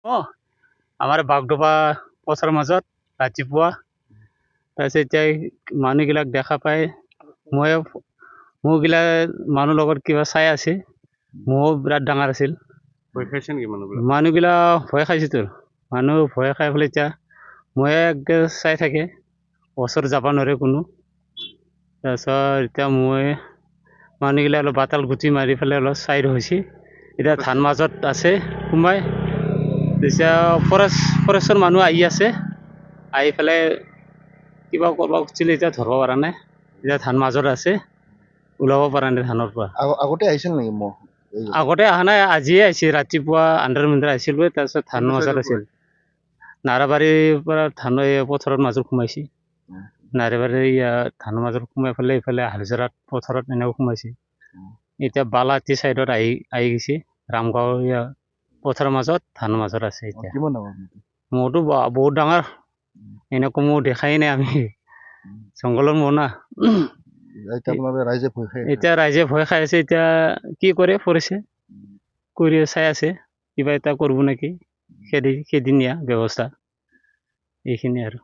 আমাৰ বাগডোবা পথাৰৰ মাজত ৰাতিপুৱা তাৰপিছত এতিয়া মানুহবিলাক দেখা পাই মহগিলা মানুহ লগত কিবা চাই আছে মহ বিৰাট ডাঙৰ আছিল ভয় খাইছে নেকি মানুহবিলাক? মানুহগিলা ভয় খাইছেতো মানুহ ভয় খাই পেলাই এতিয়া মহে একদম চাই থাকে ওচৰত যাব নোৱাৰে কোনো তাৰপিছত এতিয়া মানুহগিলা অলপ বাটাল গুটি মাৰি পেলাই অলপ চাইড হৈছে এতিয়া ধান মাজত আছে সোমাই তেতিয়া ফৰেষ্টৰ মানুহ আহি আছে আহি পেলাই কিবা কৰিব খুজিছিলে এতিয়া ধৰিব পৰা নাই এতিয়া ধান মাজত আছে ওলাব পৰা নাই ধানৰ পৰা আগতে আহিছিল নেকি মহ? আগতে অহা নাই আজিয়ে আহিছে ৰাতিপুৱা আন্ধাৰ মুন্ধাৰ আহিছিল তাৰপিছত ধানৰ মাজত আছিল নাৰাবাৰীৰ পৰা ধান পথাৰৰ মাজত সোমাইছে নাৰাবাৰী ধানৰ মাজত সোমাই পেলাই এইফালে হালজৰাত পথাৰত এনেও সোমাইছে এতিয়া বালাটি চাইডত আহি গৈছে ৰামগাঁও পথাৰৰ মাজত ধানৰ মাজত আছে এতিয়া কিমান ডাঙৰ মহটো বহুত ডাঙৰ এনেকুৱা মহ দেখাই নাই আমি জংঘলৰ মহ না এতিয়া ৰাইজে ভয় খাই আছে এতিয়া কি কৰে ফৰেষ্টে কৰি চাই আছে কিবা এটা কৰিব নেকি খেদিনীয়া ব্যৱস্থা এইখিনি আৰু